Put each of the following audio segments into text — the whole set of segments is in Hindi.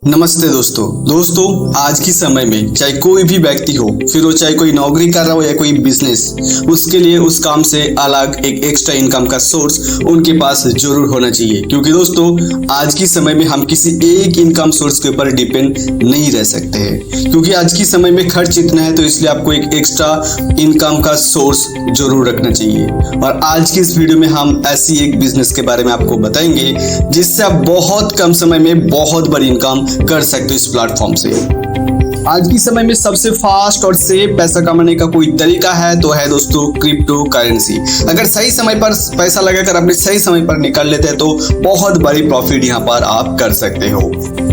नमस्ते दोस्तों आज की समय में चाहे कोई भी व्यक्ति हो, फिर वो चाहे कोई नौकरी कर रहा हो या कोई बिजनेस, उसके लिए उस काम से अलग एक एक्स्ट्रा इनकम का सोर्स उनके पास जरूर होना चाहिए। क्योंकि दोस्तों आज की समय में हम किसी एक इनकम सोर्स के ऊपर डिपेंड नहीं रह सकते हैं, क्योंकि आज की समय में खर्च इतना है, तो इसलिए आपको एक एक्स्ट्रा इनकम का सोर्स जरूर रखना चाहिए। और आज की इस वीडियो में हम ऐसी एक बिजनेस के बारे में आपको बताएंगे जिससे आप बहुत कम समय में बहुत बड़ी इनकम कर सकते हो इस प्लेटफॉर्म से। आज की समय में सबसे फास्ट और सेफ पैसा कमाने का कोई तरीका है तो है दोस्तों क्रिप्टो करेंसी। अगर सही समय पर पैसा लगाकर अपने सही समय पर निकाल लेते हैं तो बहुत बड़ी प्रॉफिट यहाँ पर आप कर सकते हो।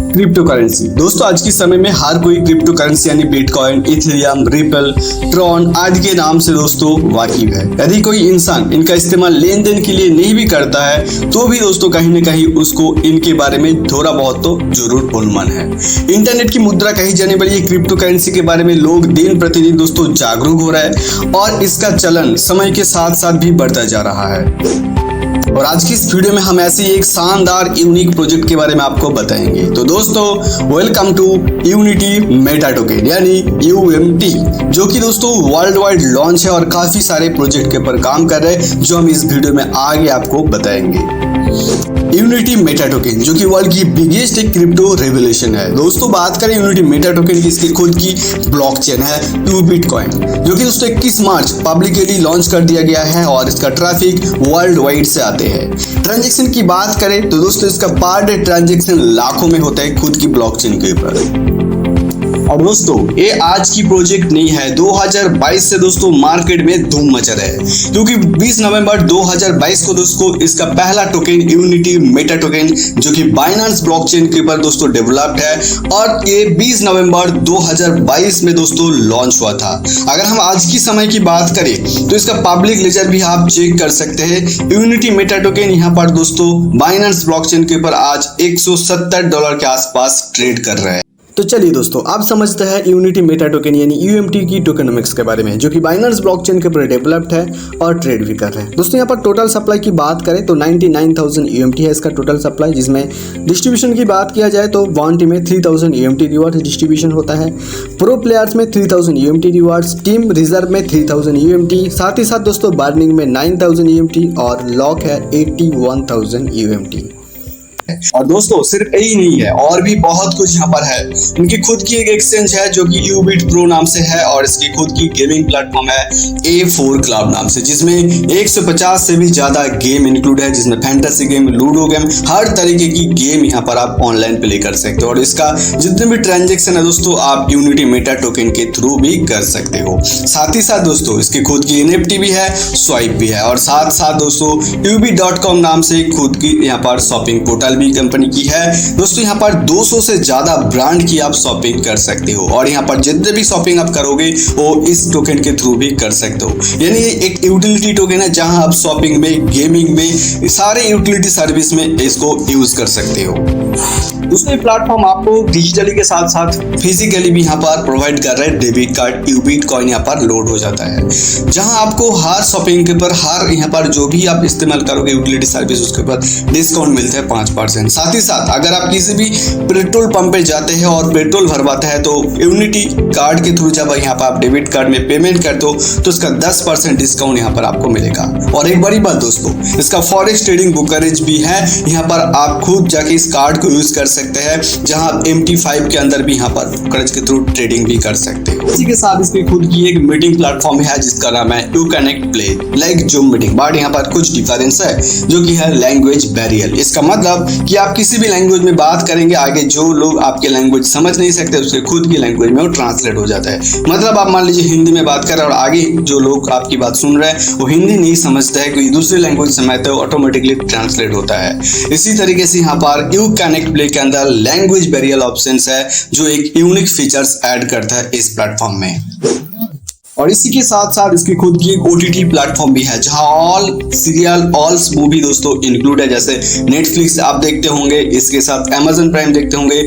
क्रिप्टो करेंसी दोस्तों आज के समय में हर कोई क्रिप्टो करेंसी यानी बिटकॉइन, इथेरियम, रिपल, ट्रॉन आदि के नाम से दोस्तों वाकिफ है। यदि कोई इंसान इनका इस्तेमाल लेन देन के लिए नहीं भी करता है तो भी दोस्तों कहीं न कहीं उसको इनके बारे में थोड़ा बहुत तो जरूर अनुमान है। इंटरनेट की मुद्रा कही जाने वाली क्रिप्टो करेंसी के बारे में लोग दिन प्रतिदिन दोस्तों जागरूक हो रहा है और इसका चलन समय के साथ साथ भी बढ़ता जा रहा है। और आज की इस वीडियो में हम ऐसे एक शानदार यूनिक प्रोजेक्ट के बारे में आपको बताएंगे। तो दोस्तों welcome to Unity Meta Token यानी UMT, जो कि दोस्तों वर्ल्ड वाइड लॉन्च है और काफी सारे प्रोजेक्ट के ऊपर काम कर रहे हैं, जो हम इस वीडियो में आगे आपको बताएंगे। यूनिटी मेटा टोकन जो कि वर्ल्ड की बिगेस्ट एक क्रिप्टो रेवोल्यूशन है। दोस्तों बात करें यूनिटी मेटा टोकन की, इसकी खुद की ब्लॉकचेन है टू बिटकॉइन, जो कि दोस्तों 21 मार्च पब्लिकली लॉन्च कर दिया गया है और इसका ट्रैफिक वर्ल्ड वाइड से आते हैं। ट्रांजैक्शन की बात करें तो दोस्तों इसका पर डे ट्रांजैक्शन लाखों में होता है खुद की ब्लॉकचेन के ऊपर। और दोस्तों ये आज की प्रोजेक्ट नहीं है, 2022 से दोस्तों मार्केट में धूम मचा रहा है, क्योंकि 20 नवंबर 2022 को दोस्तों इसका पहला टोकन यूनिटी मेटा टोकन जो कि बाइनेंस ब्लॉकचेन के ऊपर दोस्तों डेवलप्ड है और ये 20 नवंबर 2022 में दोस्तों लॉन्च हुआ था। अगर हम आज की समय की बात करें तो इसका पब्लिक लेजर भी आप चेक कर सकते हैं। यूनिटी मेटा टोकन यहाँ पर दोस्तों बाइनेंस ब्लॉकचेन के ऊपर आज $170 के आसपास ट्रेड कर रहा है। तो चलिए दोस्तों आप समझते हैं यूनिटी मेटा टोकन यानी UMT की टोकनोमिक्स के बारे में, जो कि बाइनेंस ब्लॉकचेन के ऊपर डेवलप्ड है और ट्रेड भी कर रहे हैं। दोस्तों यहाँ पर टोटल सप्लाई की बात करें तो 99,000 UMT है इसका टोटल सप्लाई, जिसमें डिस्ट्रीब्यूशन की बात किया जाए तो वाउंटी में 3,000 UMT रिवार्ड्स डिस्ट्रीब्यूशन होता है, प्रो प्लेयर्स में 3,000 UMT रिवार्ड्स, टीम रिजर्व में 3,000 UMT, साथ ही साथ दोस्तों बर्निंग में 9,000 UMT और लॉक है 81,000 UMT। और दोस्तों सिर्फ यही नहीं है, और भी बहुत कुछ यहाँ पर है। इनकी खुद की एक एक्सचेंज है जो कि यूबिट प्रो नाम से है और इसकी खुद की गेमिंग प्लेटफॉर्म है A4 क्लब नाम से, जिसमें 150 से भी ज्यादा गेम इंक्लूड है, जिसमें फैंटेसी गेम, लूडो गेम, हर तरीके की गेम यहाँ पर आप ऑनलाइन प्ले कर सकते हो। और इसका जितने भी ट्रांजेक्शन है दोस्तों आप यूनिटी मेटा टोकन के थ्रू भी कर सकते हो। साथ ही साथ दोस्तों इसकी खुद की NFT भी है, स्वाइप भी है, और साथ साथ दोस्तों ubi.com नाम से खुद की यहाँ पर शॉपिंग पोर्टल भी कंपनी की है। दोस्तों यहाँ पर 200 से ज्यादा ब्रांड की आप शॉपिंग कर सकते हो और यहाँ पर जितने भी शॉपिंग आप करोगे वो इस टोकन के थ्रू भी कर सकते हो। यानी एक यूटिलिटी टोकन है जहां आप शॉपिंग में, गेमिंग में, सारे यूटिलिटी सर्विस में इसको यूज कर सकते हो। दूसरे प्लेटफॉर्म आपको डिजिटली के साथ साथ फिजिकली भी यहाँ पर प्रोवाइड कर रहे हैं। डेबिट कार्ड यूबिट कॉइन यहाँ पर लोड हो जाता है, जहां आपको हर शॉपिंग के ऊपर, हर यहाँ पर जो भी आप इस्तेमाल करोगे यूटिलिटी सर्विस, उसके ऊपर डिस्काउंट मिलता है 5%। साथ ही साथ अगर आप किसी भी पेट्रोल पंप पे जाते हैं और पेट्रोल भरवाते हैं तो यूनिटी कार्ड के थ्रू जब यहाँ पर आप डेबिट कार्ड में पेमेंट करते हो तो उसका 10% डिस्काउंट यहाँ पर आपको मिलेगा। और एक बड़ी बात दोस्तों, इसका फॉरेक्स ट्रेडिंग ब्रोकरेज भी है, यहाँ पर आप खुद जाके इस कार्ड को यूज कर सकते हैं, जहां आप MT5 के अंदर भी यहाँ पर ब्रोकरेज के थ्रू ट्रेडिंग भी कर सकते हो। इसी के साथ इसकी खुद की एक मीटिंग प्लेटफॉर्म है जिसका नाम है you connect play like zoom meeting, but यहाँ पर कुछ डिफरेंस है जो कि है लैंग्वेज बैरियर। इसका मतलब कि आप किसी भी लैंग्वेज में बात करेंगे, आगे जो लोग आपके लैंग्वेज समझ नहीं सकते उसके खुद की लैंग्वेज में वो ट्रांसलेट हो जाता है। मतलब आप मान लीजिए हिंदी में बात कर रहे हैं और आगे जो लोग आपकी बात सुन रहे हैं वो हिंदी नहीं समझता है, कोई दूसरी लैंग्वेज समझते हो, ऑटोमेटिकली ट्रांसलेट होता है। इसी तरीके से यहाँ पर यू कनेक्ट प्ले के अंदर लैंग्वेज बैरियर ऑप्शंस है जो एक यूनिक फीचर्स ऐड करता है इस प्लेटफॉर्म में। और इसी के साथ साथ इसकी खुद की एक OTT प्लेटफॉर्म भी है जहां ऑल सीरियल ऑल मूवी दोस्तों इंक्लूड है। जैसे नेटफ्लिक्स आप देखते होंगे, इसके साथ Amazon प्राइम देखते होंगे।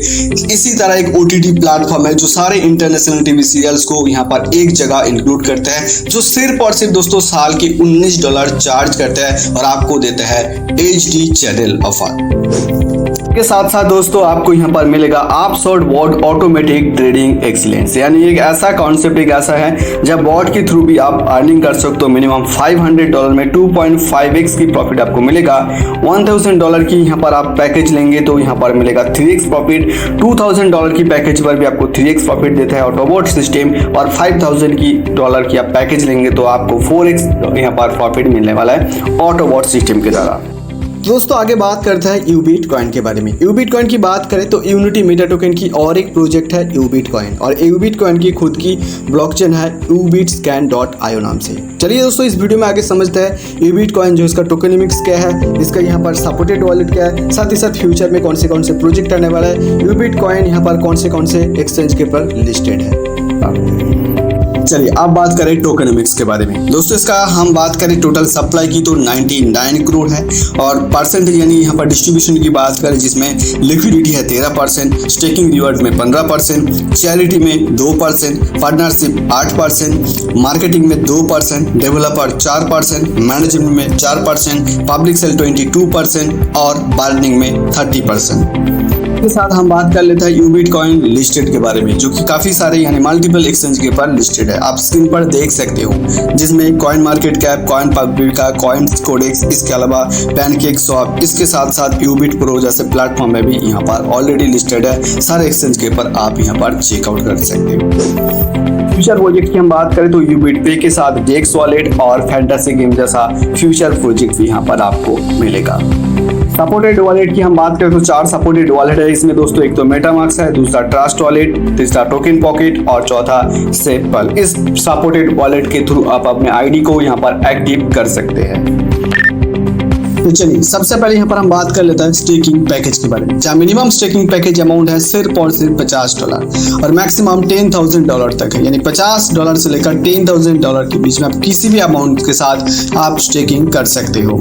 इसी तरह एक OTT प्लेटफॉर्म है जो सारे इंटरनेशनल टीवी सीरियल्स को यहाँ पर एक जगह इंक्लूड करता है, जो सिर्फ और सिर्फ दोस्तों साल के $19 चार्ज करता है और आपको देता है HD चैनल ऑफर के साथ साथ दोस्तों आपको यहाँ पर मिलेगा अपसोर्ड बॉट ऑटोमेटिक ट्रेडिंग एक्सीलेंस, यानी एक ऐसा कॉन्सेप्ट एक ऐसा है जब बॉट के थ्रू भी आप अर्निंग कर सकते हो। मिनिमम $500 में 2.5x की प्रॉफिट आपको मिलेगा। $1000 की यहाँ पर आप पैकेज लेंगे तो यहाँ पर मिलेगा 3x प्रॉफिट। $2000 की पैकेज पर भी आपको 3x प्रॉफिट देता है ऑटोबॉट सिस्टम, और $5000 की आप पैकेज लेंगे तो आपको 4x यहाँ पर प्रॉफिट मिलने वाला है ऑटोबॉट सिस्टम के द्वारा। दोस्तों आगे बात करते हैं यूबिट कॉइन के बारे में। यूबिट कॉइन की बात करें तो यूनिटी मीटा टोकन की और एक प्रोजेक्ट है यूबिट कॉइन, और यूबिट कॉइन की खुद की ब्लॉकचेन है ubitscan.io नाम से। चलिए दोस्तों इस वीडियो में आगे समझते हैं यूबिट कॉइन जो इसका टोकनमिक्स क्या है, इसका यहाँ पर सपोर्टेड वॉलेट क्या है, साथ ही साथ फ्यूचर में कौन से प्रोजेक्ट आने वाला है, यूबिट कॉइन यहाँ पर कौन से एक्सचेंज के पर लिस्टेड है। चलिए अब बात करें टोकनमिक्स के बारे में। दोस्तों इसका हम बात करें टोटल सप्लाई की तो 99 करोड़ है, और परसेंटेज यानी यहाँ पर डिस्ट्रीब्यूशन की बात करें जिसमें लिक्विडिटी है 13%, स्टेकिंग रिवॉर्ड में 15%, चैरिटी में 2%, पार्टनरशिप 8%, मार्केटिंग में 2%, डेवलपर 4%, मैनेजमेंट में 4%, पब्लिक सेल 22% और बार्गेनिंग में 30%। के साथ हम बात कर लेते हैं यूबिट कॉइन लिस्टेड के बारे में, जो कि काफी सारे यानी मल्टीपल एक्सचेंज के पर लिस्टेड है। आप स्क्रीन पर देख सकते हो जिसमें coin market cap, coin paprika, coin codex, इसके अलावा पैनकेक स्वैप, इसके साथ साथ यूबिट प्रो जैसे प्लेटफॉर्म में भी यहाँ पर ऑलरेडी लिस्टेड है। सारे एक्सचेंज के पर आप यहाँ पर चेकआउट कर सकते हो। फ्यूचर प्रोजेक्ट की हम बात करें तो यूबिट पे के साथ डेक्स वॉलेट और फैंटेसी गेम जैसा फ्यूचर प्रोजेक्ट भी यहाँ पर आपको मिलेगा। सपोर्टेड वॉलेट की हम बात करें तो 4 सपोर्टेड वॉलेट है इसमें दोस्तों। एक तो मेटामास्क है, दूसरा ट्रस्ट वॉलेट, तीसरा टोकन पॉकेट और चौथा सेपल। इस सपोर्टेड वॉलेट के थ्रू आप अपने आईडी को यहाँ पर एक्टिव कर सकते हैं। तो चलिए सबसे पहले यहाँ पर हम बात कर लेते हैं स्टेकिंग पैकेज के बारे में, जहाँ मिनिमम स्टेकिंग पैकेज अमाउंट है सिर्फ और सिर्फ $50 और मैक्सिमम $10,000 तक है, यानी $50 से लेकर $10,000 के बीच में आप किसी भी अमाउंट के साथ आप स्टेकिंग कर सकते हो।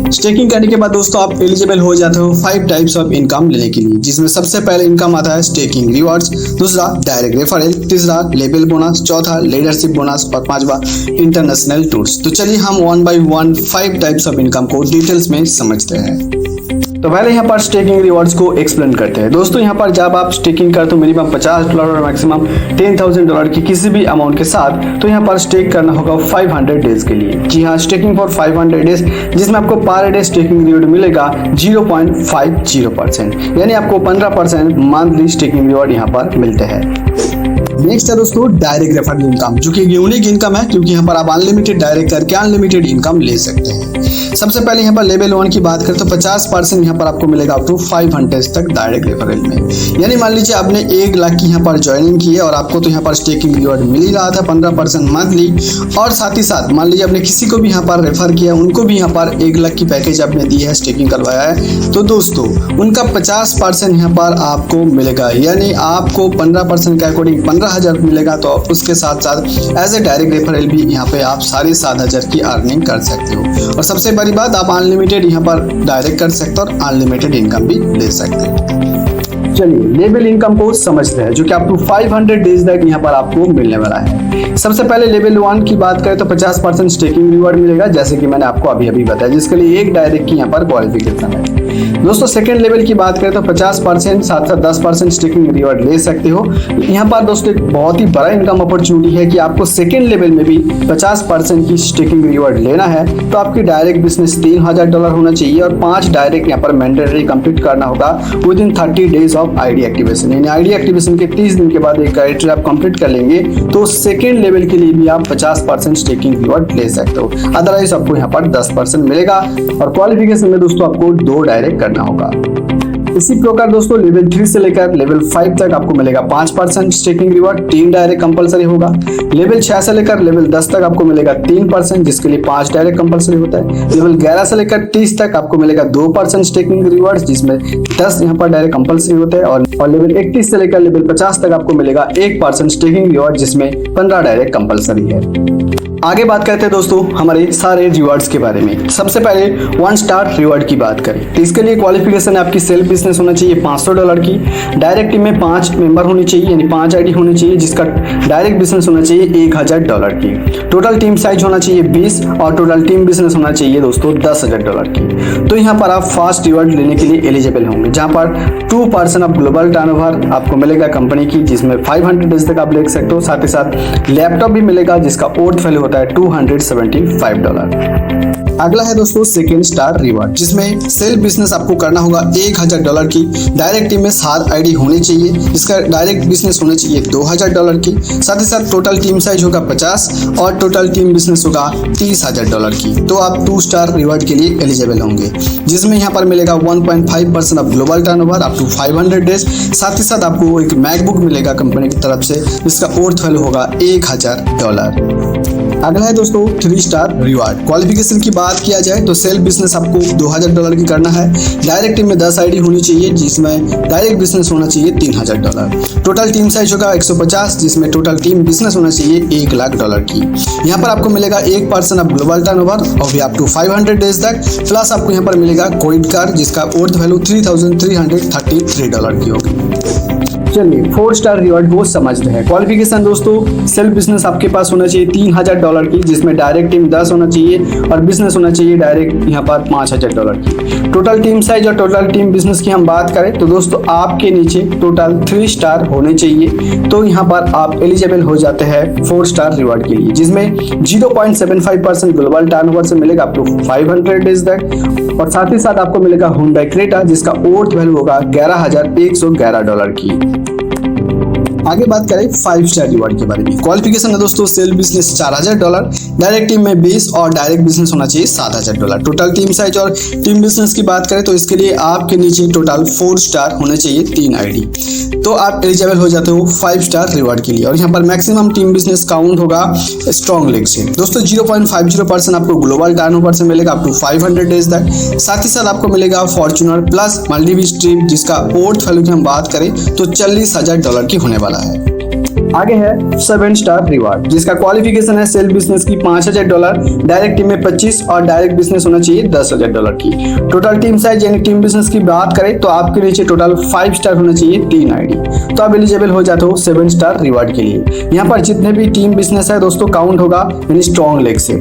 स्टेकिंग करने के बाद दोस्तों आप एलिजिबल हो जाते हो 5 टाइप्स ऑफ इनकम लेने के लिए, जिसमें सबसे पहले इनकम आता है स्टेकिंग रिवॉर्ड्स, दूसरा डायरेक्ट रेफरल, तीसरा लेवल बोनस, चौथा लीडरशिप बोनस और पांचवा इंटरनेशनल टूर्स। तो चलिए हम 1 by 1 5 टाइप्स ऑफ इनकम को डिटेल्स में समझते हैं। तो पहले यहाँ पर स्टेकिंग रिवॉर्ड्स को एक्सप्लेन करते हैं। दोस्तों यहाँ पर जब आप स्टेकिंग करते हो मिनिमम $50 और मैक्सिमम $10,000 की किसी भी अमाउंट के साथ, तो यहाँ पर स्टेक करना होगा 500 डेज के लिए। जी हाँ, स्टेकिंग फॉर 500 डेज, जिसमें आपको पर डे स्टेकिंग रिवॉर्ड मिलेगा 0.50%, यानी आपको 15% मंथली स्टेकिंग रिवॉर्ड यहाँ पर मिलते हैं। नेक्स्ट है दोस्तों डायरेक्ट रेफरल इनकम, जो कि यूनिक इनकम है क्योंकि यहाँ पर आप अनलिमिटेड डायरेक्ट करके अनलिमिटेड इनकम ले सकते हैं। सबसे पहले यहाँ पर लेवल 1 की बात करें तो 50% यहाँ पर आपको मिलेगा अप टू 500 तक डायरेक्ट रेफरल में। यानी मान लीजिए आपने 1 लाख की यहाँ पर ज्वाइनिंग की है और आपको तो यहाँ पर स्टेकिंग रिवॉर्ड मिल ही रहा था 15% मंथली, और साथ ही साथ मान लीजिए आपने किसी को भी यहाँ पर रेफर किया, उनको भी यहाँ पर 1 लाख की पैकेज आपने दी है, स्टेकिंग करवाया है, तो दोस्तों उनका 50% यहाँ पर आपको मिलेगा, यानी आपको 15% के अकॉर्डिंग 15,000 मिलेगा। तो उसके साथ साथ एज ए डायरेक्ट रेफरल भी यहाँ पे आप 7,500 की अर्निंग कर सकते हो। और सबसे बड़ी बात, आप अनलिमिटेड यहाँ पर डायरेक्ट कर सकते हो और अनलिमिटेड इनकम भी ले सकते हो। चलिए लेवल इनकम को समझते हैं, जो कि आप टू 500 डेज तक यहाँ पर आपको मिलने वाला है। सबसे पहले लेवल 1 की बात करें तो 50% स्टेकिंग रिवॉर्ड मिलेगा, जैसे कि मैंने आपको अभी बताया, जिसके लिए 1 डायरेक्ट की यहाँ पर क्वालिफिकेशन है। दोस्तों सेकंड लेवल की बात करें तो 50% साथ साथ 10% स्टेकिंग रिवॉर्ड ले सकते हो। यहाँ पर दोस्तों एक बहुत ही बड़ा इनकम अपॉर्चुनिटी है कि आपको सेकंड लेवल में भी 50% की स्टेकिंग रिवॉर्ड लेना है, तो आपकी डायरेक्ट बिजनेस $3,000 होना चाहिए और 5 डायरेक्ट यहाँ पर मैंडेटरी कंप्लीट करना होगा with in 30 days of ID activation. यानी आईडी एक्टिवेशन के 30 दिन के बाद एक क्राइटेरिया आप कंप्लीट कर लेंगे तो सेकंड लेवल के लिए भी आप 50% स्टेकिंग रिवॉर्ड ले सकते हो। अदरवाइज आपको यहाँ पर 10% मिलेगा और क्वालिफिकेशन में दोस्तों आपको 2 डायरेक्ट करना होगा। इसी प्रकार दोस्तों लेवल 3 से लेकर लेवल 5 तक आपको मिलेगा 5% स्टेकिंग रिवॉर्ड, 3 डायरेक्ट कंपलसरी होगा। लेवल 6 से लेकर लेवल 10 तक आपको मिलेगा 3%, जिसके लिए 5 डायरेक्ट कंपलसरी होता है। लेवल 11 से लेकर 30 तक आपको मिलेगा 2% स्टेकिंग रिवॉर्ड, जिसमें 10 यहाँ पर डायरेक्ट कंपलसरी होता है। और लेवल 31 से लेकर लेवल 50 तक आपको मिलेगा 1% स्टेकिंग रिवॉर्ड, जिसमें 15 डायरेक्ट कंपलसरी है। आगे बात करते हैं दोस्तों हमारे सारे रिवार्ड्स के बारे में। सबसे पहले 1 स्टार रिवार्ड की बात करें तो इसके लिए क्वालिफिकेशन आपकी सेल्फ बिजनेस होना चाहिए $500 की, डायरेक्ट टीम में 5 मेंबर होनी चाहिए यानी 5 आईडी होनी चाहिए, जिसका डायरेक्ट बिजनेस होना चाहिए $1000 की, टोटल टीम साइज होना चाहिए 20 और टोटल टीम बिजनेस होना चाहिए दोस्तों $10,000 की। तो यहाँ पर आप फास्ट रिवार्ड लेने के लिए एलिजिबल होंगे, जहाँ पर 2% ऑफ ग्लोबल टर्नओवर आपको मिलेगा कंपनी की, जिसमें 500 डेज तक आप ले सकते हो। साथ ही साथ लैपटॉप भी मिलेगा जिसका ओर्थ वैल्यू होता है $275। अगला है दोस्तों सेकेंड स्टार रिवार्ड, जिसमें सेल्फ बिजनेस आपको करना होगा $1000 की, डायरेक्ट टीम में 7 आईडी होनी चाहिए, जिसका डायरेक्ट बिजनेस होना चाहिए $2000 की। साथ ही साथ टोटल टीम साइज होगा 50 और टोटल टीम बिजनेस होगा $30,000 की। तो आप 2 स्टार रिवार्ड के लिए एलिजिबल होंगे, जिसमें यहाँ पर मिलेगा 1.5% of global turnover up to 500 days. साथ ही साथ आपको एक मैकबुक मिलेगा कंपनी की तरफ से, जिसका ओर्थ वैल्यू होगा $1000। अगला है दोस्तों 3 स्टार रिवार्ड। क्वालिफिकेशन की बात किया जाए तो सेल्फ बिजनेस आपको $2000 की करना है, डायरेक्ट टीम में 10 आईडी होनी चाहिए, जिसमें डायरेक्ट बिजनेस होना चाहिए $3000। टोटल टीम साइज होगा 150, जिसमें टोटल टीम बिजनेस होना चाहिए $1,00,000 की। यहाँ पर आपको मिलेगा 1% ऑफ ग्लोबल टर्नओवर और भी अप टू 500 डेज तक, प्लस आपको यहाँ पर मिलेगा क्रेडिट कार्ड जिसका ओर्थ वैल्यू $3,333 की होगी। चलिए 4 स्टार रिवार्ड वो समझते हैं। क्वालिफिकेशन दोस्तों सेल्फ बिजनेस आपके पास होना चाहिए $3000 की, जिसमें डायरेक्ट टीम 10 होना चाहिए और बिजनेस होना चाहिए डायरेक्ट यहाँ पर $5000 की। टोटल टीम साइज और टोटल टीम बिजनेस की हम बात करें तो दोस्तों आपके नीचे टोटल 3 स्टार होने चाहिए, तो यहाँ पर आप एलिजिबल हो जाते हैं 4 स्टार रिवार्ड के लिए, जिसमें 0.75% ग्लोबल टर्नओवर से मिलेगा अप टू 500 डेज तक। और साथ ही साथ आपको मिलेगा Hyundai Creta जिसका ओर्थ वैल्यू होगा $11,111 की। आगे बात करें 5 स्टार रिवार्ड के बारे में। क्वालिफिकेशन है दोस्तों सेल्फ बिजनेस $4000, डायरेक्ट टीम में 20 और डायरेक्ट बिजनेस होना चाहिए $7000। टोटल टीम साइज और टीम बिजनेस की बात करें तो इसके लिए आपके नीचे टोटल 4 स्टार होने चाहिए 3 आईडी, तो आप एलिजिबल हो जाते हो 5 स्टार रिवार्ड के लिए। और यहाँ पर मैक्सिमम टीम बिजनेस काउंट होगा स्ट्रॉन्ग लेग से दोस्तों 0.50% आपको ग्लोबल टर्नओवर से मिलेगा अप टू 500 डेज तक। साथ ही साथ आपको मिलेगा फॉर्च्यूनर प्लस मल्टीबीज ट्रिप जिसका ओर्थ वैल्यू की हम बात करें तो $40,000 की होने वाला है। आगे है 7 स्टार रिवार्ड, जिसका क्वालिफिकेशन है सेल्फ बिजनेस की $5000, डायरेक्ट टीम में 25 और डायरेक्ट बिजनेस होना चाहिए $10,000 की। टोटल टीम साइज यानी टीम बिजनेस की बात करें तो आपके नीचे टोटल 5 स्टार होना चाहिए 3 आईडी, तो आप एलिजिबल हो जाते हो 7 स्टार रिवार्ड के लिए। यहाँ पर जितने भी टीम बिजनेस है दोस्तों काउंट होगा यानी स्ट्रॉन्ग लेग से।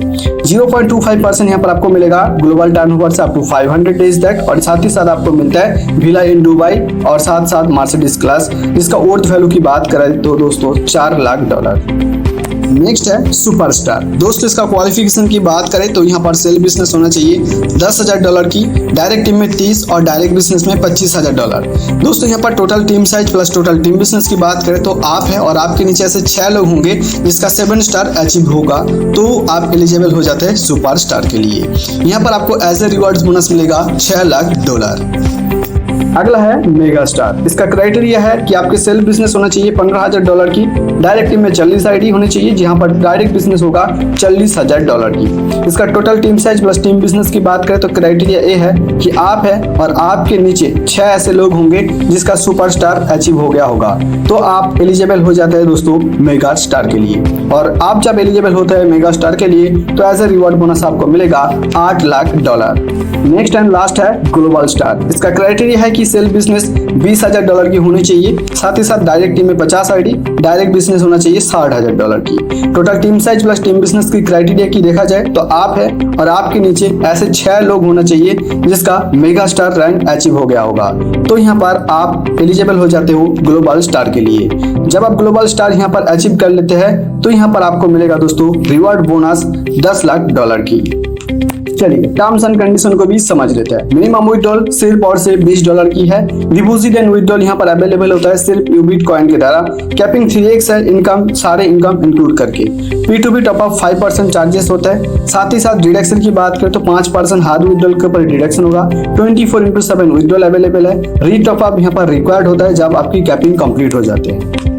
0.25% यहाँ पर आपको मिलेगा ग्लोबल टर्नओवर से अप टू 500 डेज तक, और साथ ही साथ आपको मिलता है विला इन दुबई और साथ साथ मर्सिडीज क्लास जिसका ओर्थ वैल्यू की बात करें तो दोस्तों $4,00,000। नेक्स्ट है सुपरस्टार दोस्तों, इसका क्वालिफिकेशन की बात करें तो यहाँ पर सेल्फ बिजनेस होना चाहिए $10,000 की, डायरेक्ट टीम में 30 और डायरेक्ट बिजनेस में $25,000। दोस्तों यहाँ पर total team size plus total team business की बात करें तो आप है और आपके नीचे ऐसे 6 लोग होंगे जिसका 7 स्टार अचीव होगा, तो आप एलिजिबल हो जाते हैं सुपरस्टार के लिए। यहाँ पर आपको एज ए रिवार्ड बोनस मिलेगा $6,00,000। अगला है मेगा स्टार। इसका क्राइटेरिया है कि आपके सेल्फ बिजनेस होना चाहिए $15,000 की, डायरेक्ट टीम में 40 आईडी होनी चाहिए जहां पर डायरेक्ट बिजनेस होगा $40,000 की। इसका total team size plus team business की बात करें तो क्राइटेरिया ये है कि आप है और आपके नीचे 6 ऐसे लोग होंगे जिसका सुपरस्टार अचीव हो गया होगा, तो आप एलिजिबल हो जाते हैं दोस्तों मेगा स्टार के लिए। और आप जब एलिजिबल होते हैं मेगा स्टार के लिए तो एज ए रिवॉर्ड बोनस आपको मिलेगा $8,00,000। नेक्स्ट एंड लास्ट है ग्लोबल स्टार। इसका क्राइटेरिया है कि सेल्फ बिजनेस $20,000 की होनी चाहिए, साथ ही साथ डायरेक्ट टीम में 50 आईडी, डायरेक्ट बिजनेस होना चाहिए $60,000 की। Total team size plus team business की क्राइटेरिया की देखा जाए तो आप है और आपके नीचे ऐसे 6 लोग होना चाहिए जिसका मेगा स्टार रैंक अचीव हो गया होगा, तो यहाँ पर आप एलिजिबल हो जाते हो ग्लोबल स्टार के लिए। जब आप ग्लोबल स्टार यहाँ पर अचीव कर लेते हैं तो यहाँ पर आपको मिलेगा दोस्तों रिवॉर्ड बोनस $10,00,000 की। चलिए टर्म्स एंड कंडीशन को भी समझ लेते हैं। मिनिमम विड्रॉल सिर्फ और सिर्फ $20 की है। डिपॉजिट एंड विड्रॉल यहाँ पर अवेलेबल होता है सिर्फ यूबिट कॉइन के द्वारा। कैपिंग 3x है, इनकम सारे इनकम इंक्लूड करके। P2P टॉपअप 5% चार्जेस होता है। साथ ही साथ डिडक्शन की बात करें तो 5% हार्ड विड्रॉल के ऊपर डिडक्शन होगा। 24/7 विड्रॉल अवेलेबल है। री टॉपअप यहाँ पर रिक्वायर्ड होता है जब आपकी कैपिंग कंप्लीट हो जाती है।